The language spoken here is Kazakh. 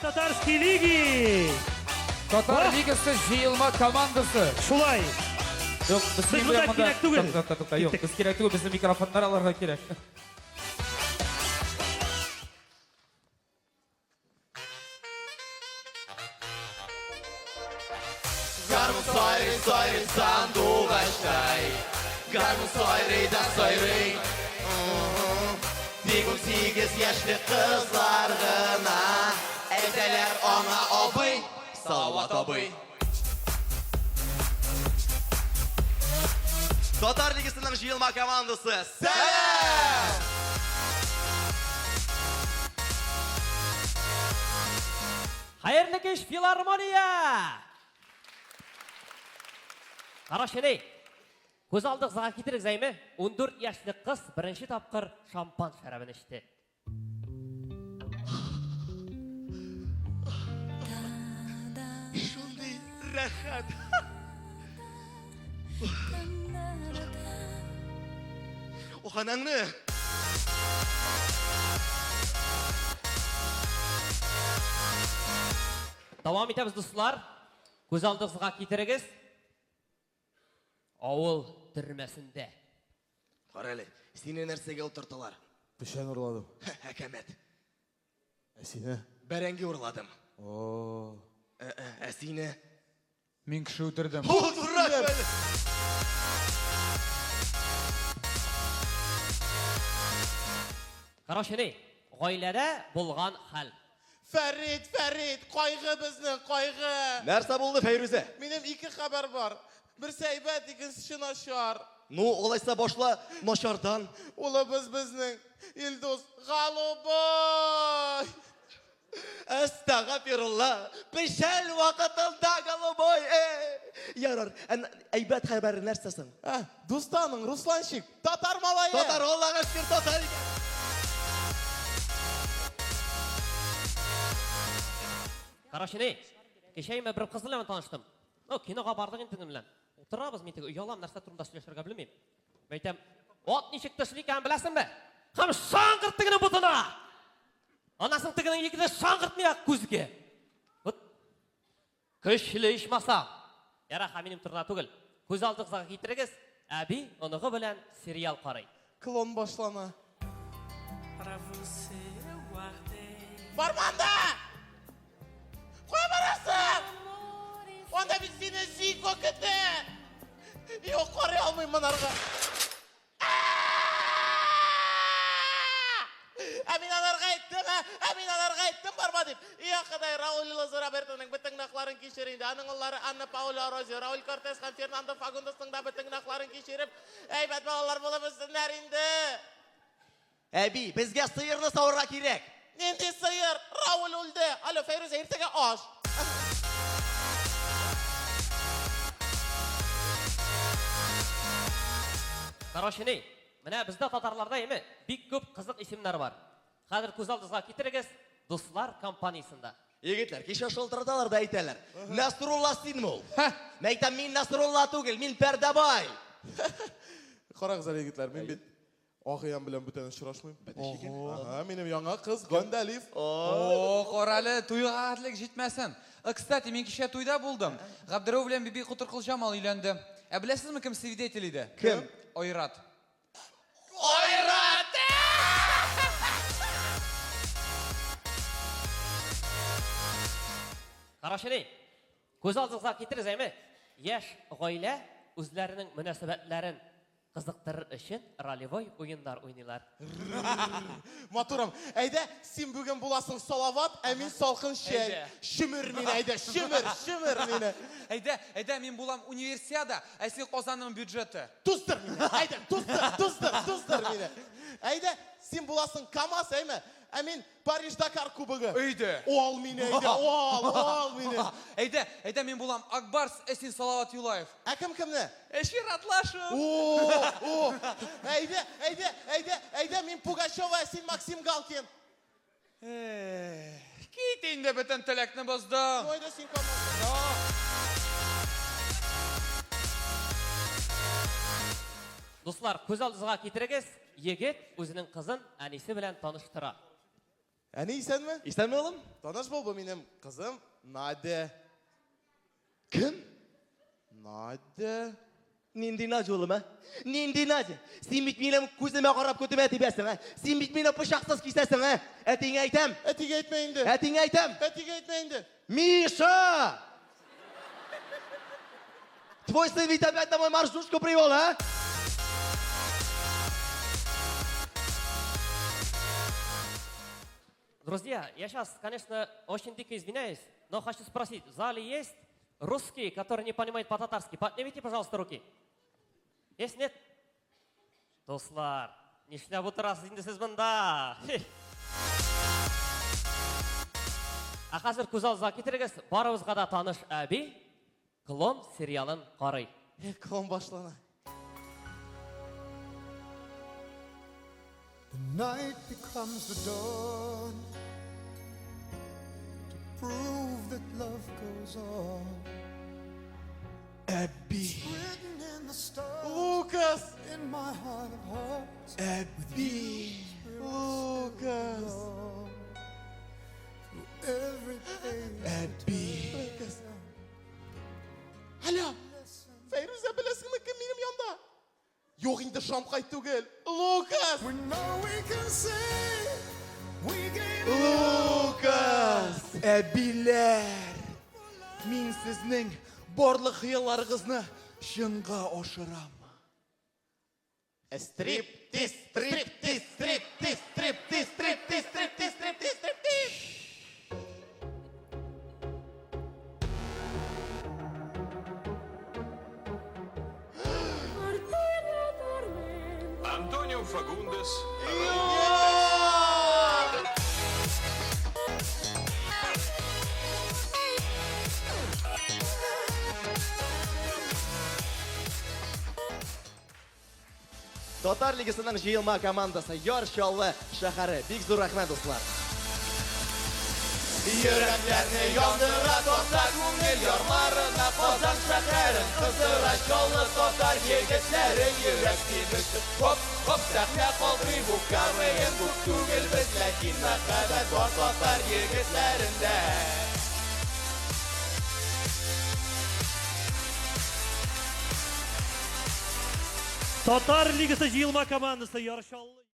Татарский лиги. Татар лигасы жиылма командасы. Шулай. Yok, Biz bundan kerak түгел. Yok, biz kerak түгел, bizim mikrofonlar аларга керек. Гармон сайрый сандуғаштай, гармон сайрый да сайрый. Тек 18 яшьлек кызлар гына әйтәләр аңа абый, Салават абый. Татар лигасының җыелма командасы. Сәлам! Hayırlı kış Filarmoniya! Qarashini, көз алдық заға кетірік зәйме, 14 яшlı қыз бірінші тапқыр шампан шарабын ішті. Шундай рәхәт. Оханаңны. Давам етеміз достар. Көз алдық заға кетірігіз. Ауыл түрмәсінде. Қарайлы, сені нәрсеге отыртылар? Пішен ұрладым. Әкәмет. Әсіне? Бәрәңге ұрладым. Ооо. Әсіне? Мен кіші өтірдім. Qarashini, ғойләдә болған хәл. Фәрит, қайғы біздің, қайғы. Нәрсә булды, Фәйрүзә? Менің 2 хабар бар. Бір сәйбәт, икенчесе начар. Ну, олайса башла начардан. Улы біздің Илдус Голубой. Әстәғфирулла. Пешәл вакытында Голубой. Ярар, әйбәт хәбәр нәрсәсең? Дустаның, Русланчик, татар малайы. Татар, Аллаға шүкір, татар. Qarashini, кешейме бір қыз білен таныштым. Киноға бардық ентігім білен. Отырабыз мен тегі ұялам нәрсе тұрымда сөйлешерге білмеймін. Мәйтем, от нешік төшілі кән біләсің бе? Қам шаңғырт тігінің бұтына! Анасың тігінің екіде шаңғыртмай ақ көзге. Көшілі ішмаса. Яра қаминім тұрна түгіл. Көз алдық заға кетірігіз, әбі онығы білән сериал қарай. Клон башлана. Барманда! Қой барасың! Онда біз сені жико күтті! Йоқ, қарай алмайым манарға. Әмин анарға айттым барма деп. Қадай Рауль Лозо Робертоның бітің нақларын кешерейді. Аның олары Анна Паула Рози, Рауль Кортес һәм Фернандо Фагундостың да бітің нақларын кешеріп, әйбәт балалар болып өссінлер инді. Әби, бізге сыйырны сауырға керек. Ненде сыйыр? Рауль өлді. Алло, Фәйрүзә, ертеге аш. Qarashini, менә бізді татарларда еме, бик көп қызық исемнер бар. Қазір көз алдыңызға кетірігіз, Достар компаниясында. Егетлер, кеше шылтырдалар да әйтәләр. Насрулла син мул. Мәйтәм, мин Насрулла түгел, мин Пәрдәбай. Қарағызар егітлер, мен бет Ағиян білен бүтән ұшырашмайым. Менің яңа қыз Гондалив. Qorali, to'yga atlik жетмәсен. Кстати, мен кеше тойда булдым. Габдыров белән Биби Кутыркыл Жамал өйләнде. Беләсезме, кем свидетель иде? Кем? Ойрат. Ойрат! Qarashini, көз алдыңызға кетіріңіз әме, яш ғойлә үзләрінің мөнәсәбәтләрен қызықтырыр үшін ролевой ойындар ойнайлар. Матурам, әйдә, сен бүгін боласың Салават, әмин салқын шәй. Шүмір мен, әйдә, шүмір мені. Әйдә, мен булам универсиада, әсі Қозанның бюджеті. Туздыр мені, әйдә, туздыр мені. Әйдә, сен боласың КамАЗ, әйме? Әмин Париж-Дакар кубығы. Өйді. Ол мені, әйдә, ол мені. Әйдә, мен булам Акбарс, әсін Салават Юлаев. Әкім кімні? Әшір Атлашев. Әйдә, мен Пугачева, әсін Максим Галкин. Кит инде бөтен теләкне боздым. Ойда сен КамАЗ. Достар, көз алдыңызға кетіріңіз, егет өзінің қызын әнесі білән таныштыра. Әне исәнме? İsten mi oğlum? Таныш бол, bu benim kızım Nadя. Kim? Nadя. Nindi Naci oğlum ha? Nindi Naci? Sen bitmeyle gözüme karab kötüme tibersin ha? Sen bitmeyle bıçaksız kesersin ha? Etini aytem. Etiga etmeyin de. Etini aytem. Etiga etmeyin de. Миша! Твой сын ведь опять на мой маршрутку привел, а? Друзья, я сейчас, конечно, очень дико извиняюсь, но хочу спросить, в зале есть русские, которые не понимают по-татарски? Поднимите, пожалуйста, руки. Есть, нет? Достар, нишләп отырасыз сіз мында. А қазір көз алдыңызға кетіріңіз, барыбызға да таныш әби Клон сериалын қарай. Klon başlana. The night becomes the dawn to prove that love goes on. Abbi. Written in the stars, Lucas. in my heart of hearts. Abbi. Lucas. Through every page. Abbi. Hala. Feyruze bilesin mi kim benim yanda? Yok indi şam kayıt gel. Lucas. We know we can say we gave Lucas. Abiler. Min sizning borliq xiyallarınızı şınğa oşuram. Стриптиз, стриптиз, стриптиз, стриптиз, стриптиз, стриптиз, стриптиз, стриптиз. Antonio Fagundes. Tatar Ligisi'nin jıyılma komandası Yarşallı şəhəri. Big zur rəhmət dostlar. Yüreklerini yandıra Totar Kungil yorlarına Kozan şekerin Kızdıra şollu Totar yigitlerin Yürek gibisi Hop hop sahne koldu bu kavreyin Bu tugil biz lakin mekabet var Totar yigitlerinde Tatar Ligası jıyılma komandası yarışallı.